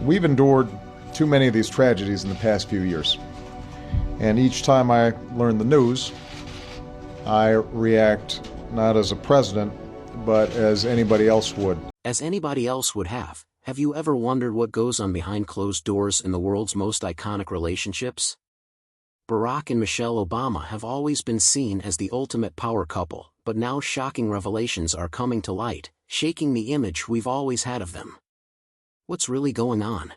We've endured too many of these tragedies in the past few years. And each time I learn the news, I react not as a president, but as anybody else would. As anybody else would have. Have you ever wondered what goes on behind closed doors in the world's most iconic relationships? Barack and Michelle Obama have always been seen as the ultimate power couple, but now shocking revelations are coming to light, shaking the image we've always had of them. What's really going on?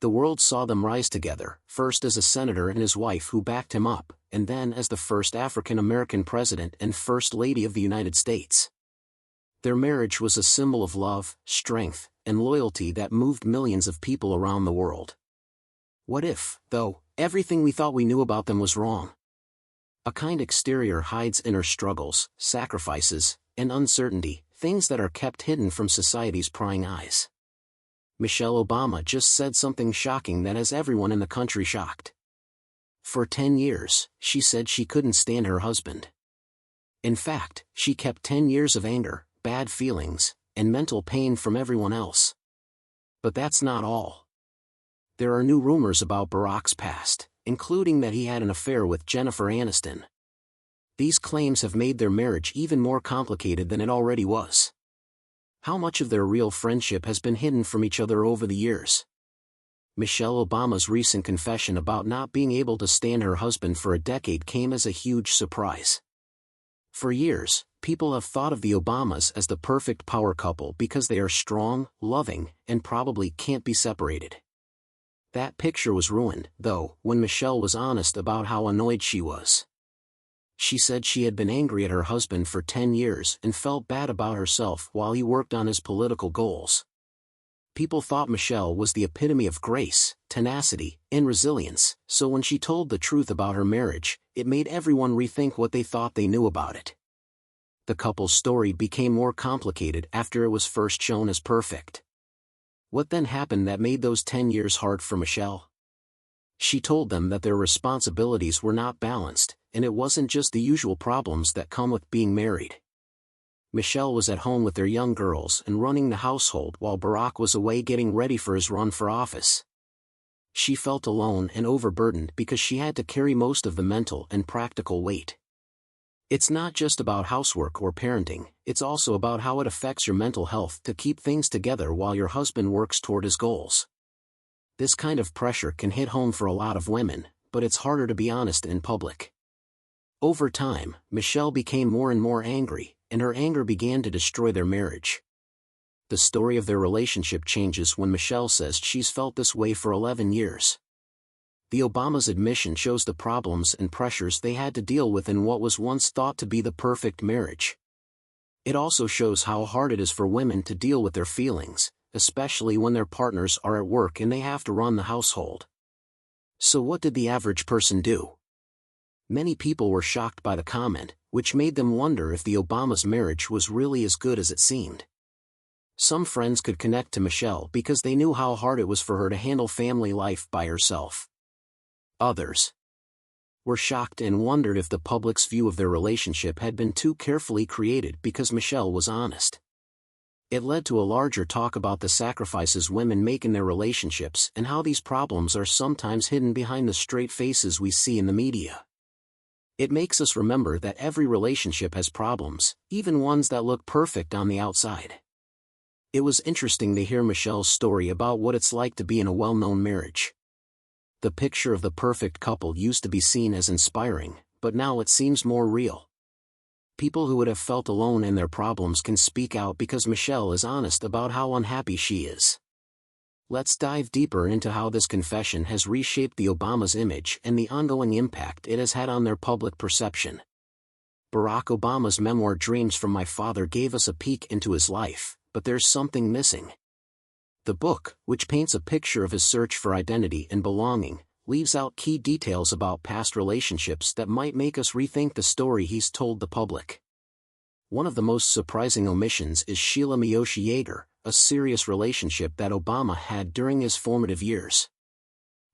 The world saw them rise together, first as a senator and his wife who backed him up, and then as the first African-American president and First Lady of the United States. Their marriage was a symbol of love, strength, and loyalty that moved millions of people around the world. What if, though, everything we thought we knew about them was wrong? A kind exterior hides inner struggles, sacrifices, and uncertainty, things that are kept hidden from society's prying eyes. Michelle Obama just said something shocking that has everyone in the country shocked. For 10 years, she said she couldn't stand her husband. In fact, she kept 10 years of anger, bad feelings, and mental pain from everyone else. But that's not all. There are new rumors about Barack's past, including that he had an affair with Jennifer Aniston. These claims have made their marriage even more complicated than it already was. How much of their real friendship has been hidden from each other over the years? Michelle Obama's recent confession about not being able to stand her husband for a decade came as a huge surprise. For years, people have thought of the Obamas as the perfect power couple because they are strong, loving, and probably can't be separated. That picture was ruined, though, when Michelle was honest about how annoyed she was. She said she had been angry at her husband for 10 years and felt bad about herself while he worked on his political goals. People thought Michelle was the epitome of grace, tenacity, and resilience, so when she told the truth about her marriage, it made everyone rethink what they thought they knew about it. The couple's story became more complicated after it was first shown as perfect. What then happened that made those 10 years hard for Michelle? She told them that their responsibilities were not balanced, and it wasn't just the usual problems that come with being married. Michelle was at home with their young girls and running the household while Barack was away getting ready for his run for office. She felt alone and overburdened because she had to carry most of the mental and practical weight. It's not just about housework or parenting, it's also about how it affects your mental health to keep things together while your husband works toward his goals. This kind of pressure can hit home for a lot of women, but it's harder to be honest in public. Over time, Michelle became more and more angry, and her anger began to destroy their marriage. The story of their relationship changes when Michelle says she's felt this way for 11 years. The Obamas' admission shows the problems and pressures they had to deal with in what was once thought to be the perfect marriage. It also shows how hard it is for women to deal with their feelings, especially when their partners are at work and they have to run the household. So what did the average person do? Many people were shocked by the comment, which made them wonder if the Obamas' marriage was really as good as it seemed. Some friends could connect to Michelle because they knew how hard it was for her to handle family life by herself. Others were shocked and wondered if the public's view of their relationship had been too carefully created because Michelle was honest. It led to a larger talk about the sacrifices women make in their relationships and how these problems are sometimes hidden behind the straight faces we see in the media. It makes us remember that every relationship has problems, even ones that look perfect on the outside. It was interesting to hear Michelle's story about what it's like to be in a well-known marriage. The picture of the perfect couple used to be seen as inspiring, but now it seems more real. People who would have felt alone in their problems can speak out because Michelle is honest about how unhappy she is. Let's dive deeper into how this confession has reshaped the Obamas' image and the ongoing impact it has had on their public perception. Barack Obama's memoir Dreams from My Father gave us a peek into his life, but there's something missing. The book, which paints a picture of his search for identity and belonging, leaves out key details about past relationships that might make us rethink the story he's told the public. One of the most surprising omissions is Sheila Miyoshi Yeager, a serious relationship that Obama had during his formative years.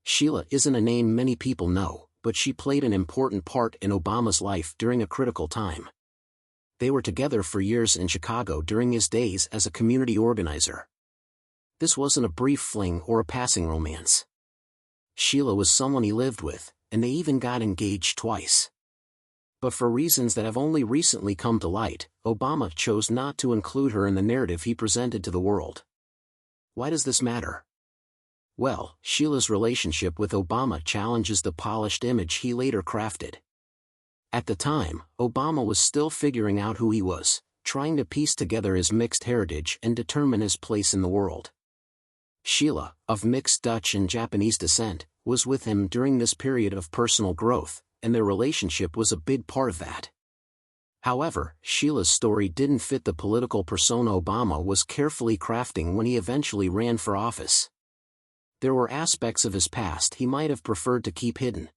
Sheila isn't a name many people know, but she played an important part in Obama's life during a critical time. They were together for years in Chicago during his days as a community organizer. This wasn't a brief fling or a passing romance. Sheila was someone he lived with, and they even got engaged twice. But for reasons that have only recently come to light, Obama chose not to include her in the narrative he presented to the world. Why does this matter? Well, Sheila's relationship with Obama challenges the polished image he later crafted. At the time, Obama was still figuring out who he was, trying to piece together his mixed heritage and determine his place in the world. Sheila, of mixed Dutch and Japanese descent, was with him during this period of personal growth, and their relationship was a big part of that. However, Sheila's story didn't fit the political persona Obama was carefully crafting when he eventually ran for office. There were aspects of his past he might have preferred to keep hidden.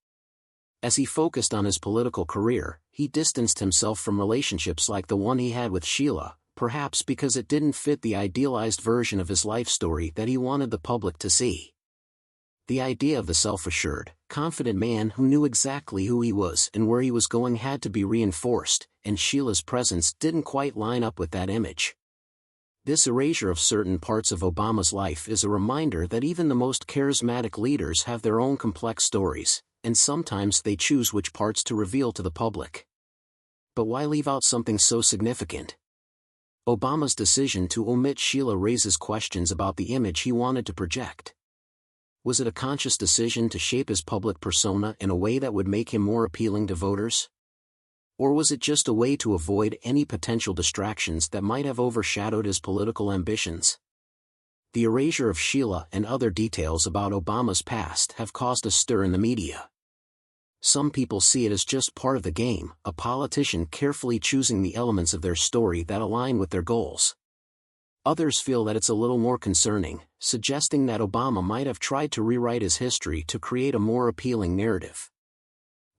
As he focused on his political career, he distanced himself from relationships like the one he had with Sheila, perhaps because it didn't fit the idealized version of his life story that he wanted the public to see. The idea of the self-assured, confident man who knew exactly who he was and where he was going had to be reinforced, and Sheila's presence didn't quite line up with that image. This erasure of certain parts of Obama's life is a reminder that even the most charismatic leaders have their own complex stories, and sometimes they choose which parts to reveal to the public. But why leave out something so significant? Obama's decision to omit Sheila raises questions about the image he wanted to project. Was it a conscious decision to shape his public persona in a way that would make him more appealing to voters? Or was it just a way to avoid any potential distractions that might have overshadowed his political ambitions? The erasure of Sheila and other details about Obama's past have caused a stir in the media. Some people see it as just part of the game, a politician carefully choosing the elements of their story that align with their goals. Others feel that it's a little more concerning, suggesting that Obama might have tried to rewrite his history to create a more appealing narrative.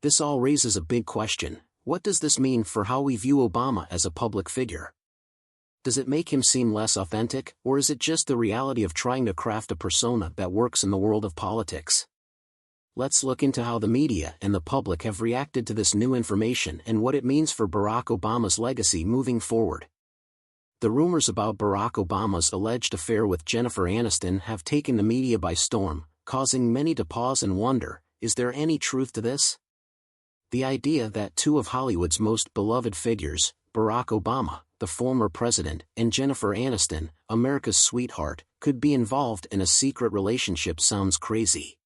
This all raises a big question: what does this mean for how we view Obama as a public figure? Does it make him seem less authentic, or is it just the reality of trying to craft a persona that works in the world of politics? Let's look into how the media and the public have reacted to this new information and what it means for Barack Obama's legacy moving forward. The rumors about Barack Obama's alleged affair with Jennifer Aniston have taken the media by storm, causing many to pause and wonder, is there any truth to this? The idea that two of Hollywood's most beloved figures, Barack Obama, the former president, and Jennifer Aniston, America's sweetheart, could be involved in a secret relationship sounds crazy.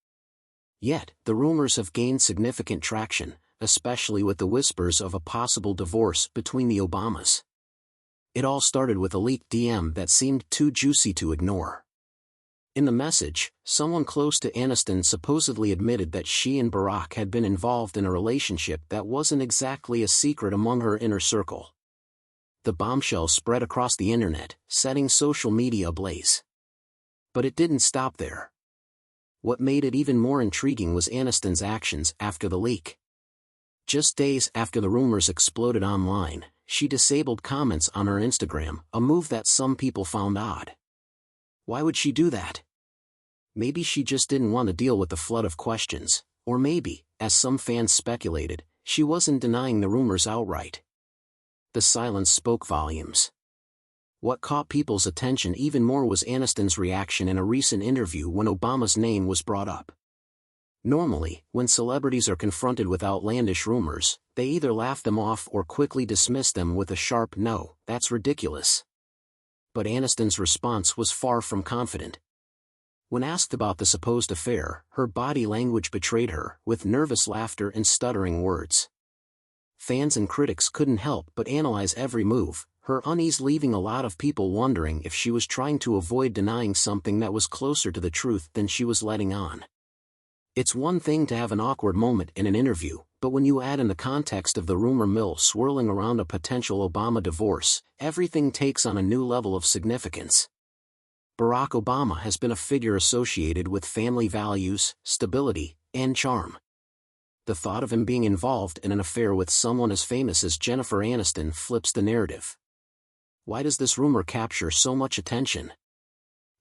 Yet, the rumors have gained significant traction, especially with the whispers of a possible divorce between the Obamas. It all started with a leaked DM that seemed too juicy to ignore. In the message, someone close to Aniston supposedly admitted that she and Barack had been involved in a relationship that wasn't exactly a secret among her inner circle. The bombshell spread across the internet, setting social media ablaze. But it didn't stop there. What made it even more intriguing was Aniston's actions after the leak. Just days after the rumors exploded online, she disabled comments on her Instagram, a move that some people found odd. Why would she do that? Maybe she just didn't want to deal with the flood of questions, or maybe, as some fans speculated, she wasn't denying the rumors outright. The silence spoke volumes. What caught people's attention even more was Aniston's reaction in a recent interview when Obama's name was brought up. Normally, when celebrities are confronted with outlandish rumors, they either laugh them off or quickly dismiss them with a sharp "no, that's ridiculous." But Aniston's response was far from confident. When asked about the supposed affair, her body language betrayed her, with nervous laughter and stuttering words. Fans and critics couldn't help but analyze every move, her unease leaving a lot of people wondering if she was trying to avoid denying something that was closer to the truth than she was letting on. It's one thing to have an awkward moment in an interview, but when you add in the context of the rumor mill swirling around a potential Obama divorce, everything takes on a new level of significance. Barack Obama has been a figure associated with family values, stability, and charm. The thought of him being involved in an affair with someone as famous as Jennifer Aniston flips the narrative. Why does this rumor capture so much attention?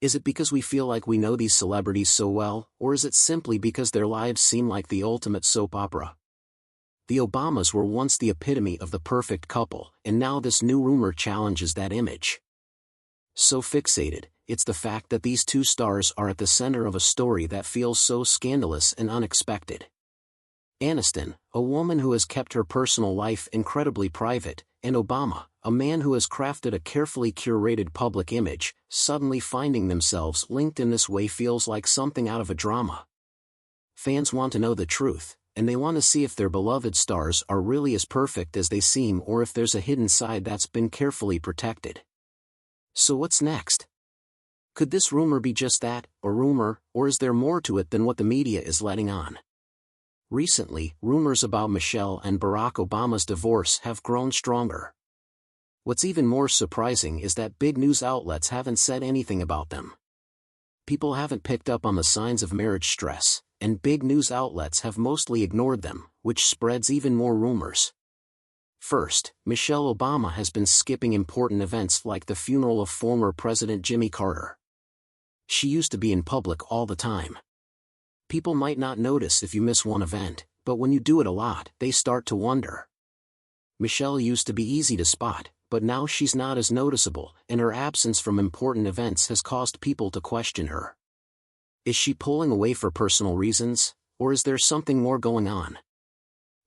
Is it because we feel like we know these celebrities so well, or is it simply because their lives seem like the ultimate soap opera? The Obamas were once the epitome of the perfect couple, and now this new rumor challenges that image. So fixated, it's the fact that these two stars are at the center of a story that feels so scandalous and unexpected. Aniston, a woman who has kept her personal life incredibly private, and Obama, a man who has crafted a carefully curated public image, suddenly finding themselves linked in this way feels like something out of a drama. Fans want to know the truth, and they want to see if their beloved stars are really as perfect as they seem or if there's a hidden side that's been carefully protected. So what's next? Could this rumor be just that, a rumor, or is there more to it than what the media is letting on? Recently, rumors about Michelle and Barack Obama's divorce have grown stronger. What's even more surprising is that big news outlets haven't said anything about them. People haven't picked up on the signs of marriage stress, and big news outlets have mostly ignored them, which spreads even more rumors. First, Michelle Obama has been skipping important events like the funeral of former President Jimmy Carter. She used to be in public all the time. People might not notice if you miss one event, but when you do it a lot, they start to wonder. Michelle used to be easy to spot, but now she's not as noticeable, and her absence from important events has caused people to question her. Is she pulling away for personal reasons, or is there something more going on?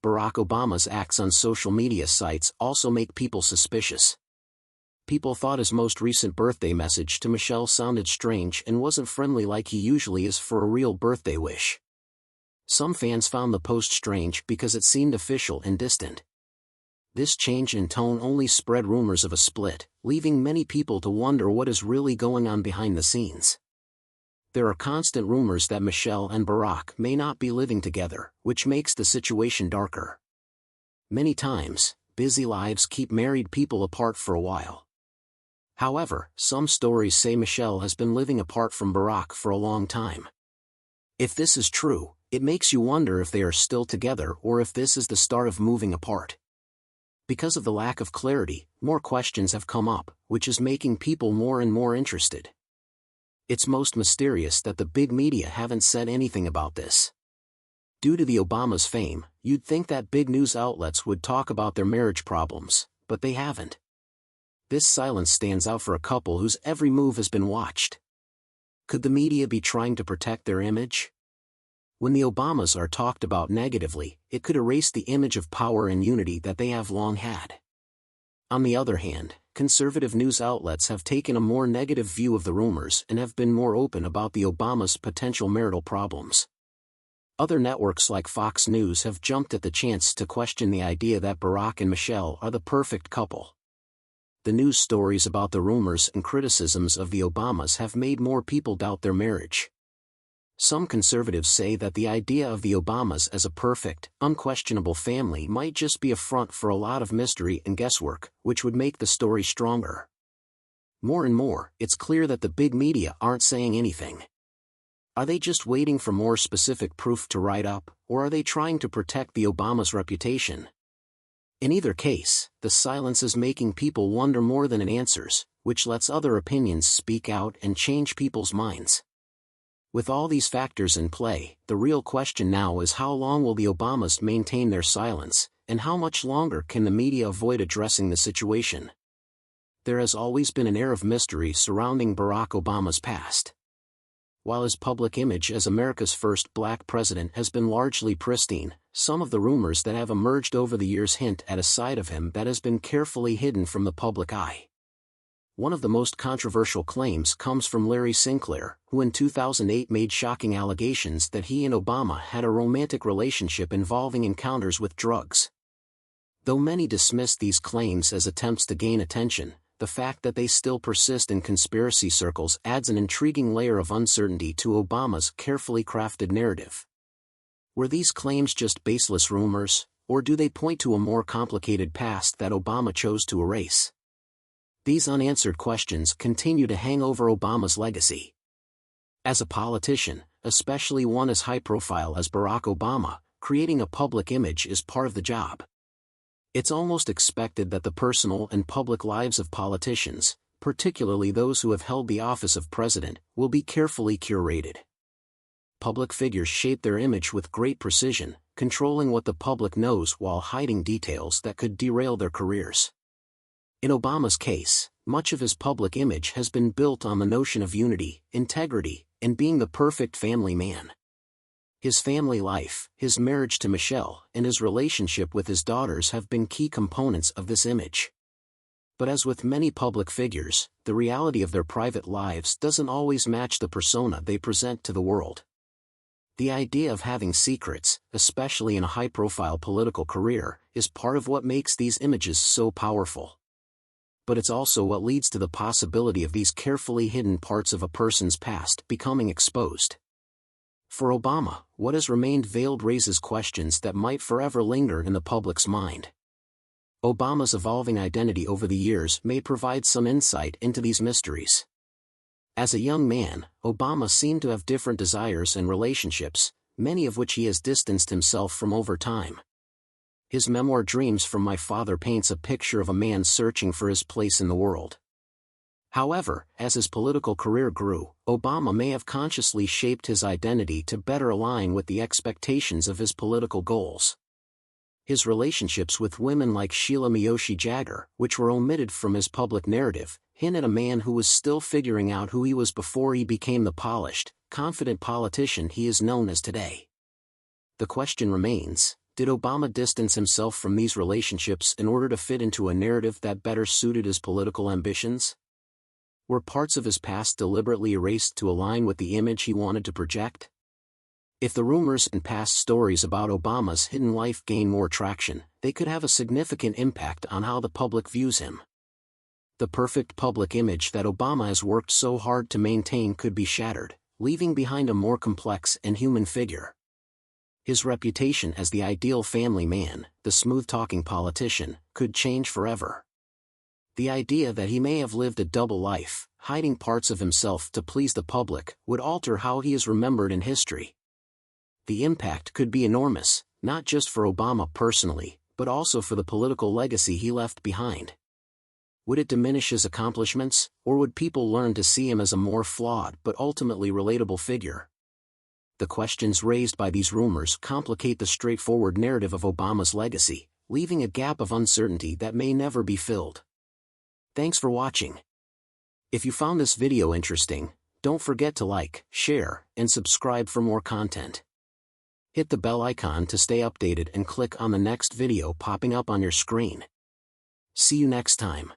Barack Obama's acts on social media sites also make people suspicious. People thought his most recent birthday message to Michelle sounded strange and wasn't friendly like he usually is for a real birthday wish. Some fans found the post strange because it seemed official and distant. This change in tone only spread rumors of a split, leaving many people to wonder what is really going on behind the scenes. There are constant rumors that Michelle and Barack may not be living together, which makes the situation darker. Many times, busy lives keep married people apart for a while. However, some stories say Michelle has been living apart from Barack for a long time. If this is true, it makes you wonder if they are still together or if this is the start of moving apart. Because of the lack of clarity, more questions have come up, which is making people more and more interested. It's most mysterious that the big media haven't said anything about this. Due to the Obama's fame, you'd think that big news outlets would talk about their marriage problems, but they haven't. This silence stands out for a couple whose every move has been watched. Could the media be trying to protect their image? When the Obamas are talked about negatively, it could erase the image of power and unity that they have long had. On the other hand, conservative news outlets have taken a more negative view of the rumors and have been more open about the Obamas' potential marital problems. Other networks like Fox News have jumped at the chance to question the idea that Barack and Michelle are the perfect couple. The news stories about the rumors and criticisms of the Obamas have made more people doubt their marriage. Some conservatives say that the idea of the Obamas as a perfect, unquestionable family might just be a front for a lot of mystery and guesswork, which would make the story stronger. More and more, it's clear that the big media aren't saying anything. Are they just waiting for more specific proof to write up, or are they trying to protect the Obamas' reputation? In either case, the silence is making people wonder more than it answers, which lets other opinions speak out and change people's minds. With all these factors in play, the real question now is how long will the Obamas maintain their silence, and how much longer can the media avoid addressing the situation? There has always been an air of mystery surrounding Barack Obama's past. While his public image as America's first black president has been largely pristine, some of the rumors that have emerged over the years hint at a side of him that has been carefully hidden from the public eye. One of the most controversial claims comes from Larry Sinclair, who in 2008 made shocking allegations that he and Obama had a romantic relationship involving encounters with drugs. Though many dismiss these claims as attempts to gain attention, the fact that they still persist in conspiracy circles adds an intriguing layer of uncertainty to Obama's carefully crafted narrative. Were these claims just baseless rumors, or do they point to a more complicated past that Obama chose to erase? These unanswered questions continue to hang over Obama's legacy. As a politician, especially one as high-profile as Barack Obama, creating a public image is part of the job. It's almost expected that the personal and public lives of politicians, particularly those who have held the office of president, will be carefully curated. Public figures shape their image with great precision, controlling what the public knows while hiding details that could derail their careers. In Obama's case, much of his public image has been built on the notion of unity, integrity, and being the perfect family man. His family life, his marriage to Michelle, and his relationship with his daughters have been key components of this image. But as with many public figures, the reality of their private lives doesn't always match the persona they present to the world. The idea of having secrets, especially in a high-profile political career, is part of what makes these images so powerful. But it's also what leads to the possibility of these carefully hidden parts of a person's past becoming exposed. For Obama, what has remained veiled raises questions that might forever linger in the public's mind. Obama's evolving identity over the years may provide some insight into these mysteries. As a young man, Obama seemed to have different desires and relationships, many of which he has distanced himself from over time. His memoir Dreams from My Father paints a picture of a man searching for his place in the world. However, as his political career grew, Obama may have consciously shaped his identity to better align with the expectations of his political goals. His relationships with women like Sheila Miyoshi Jagger, which were omitted from his public narrative, hint at a man who was still figuring out who he was before he became the polished, confident politician he is known as today. The question remains, did Obama distance himself from these relationships in order to fit into a narrative that better suited his political ambitions? Were parts of his past deliberately erased to align with the image he wanted to project? If the rumors and past stories about Obama's hidden life gain more traction, they could have a significant impact on how the public views him. The perfect public image that Obama has worked so hard to maintain could be shattered, leaving behind a more complex and human figure. His reputation as the ideal family man, the smooth-talking politician, could change forever. The idea that he may have lived a double life, hiding parts of himself to please the public, would alter how he is remembered in history. The impact could be enormous, not just for Obama personally, but also for the political legacy he left behind. Would it diminish his accomplishments, or would people learn to see him as a more flawed but ultimately relatable figure? The questions raised by these rumors complicate the straightforward narrative of Obama's legacy, leaving a gap of uncertainty that may never be filled. Thanks for watching. If you found this video interesting, don't forget to like, share, and subscribe for more content. Hit the bell icon to stay updated and click on the next video popping up on your screen. See you next time.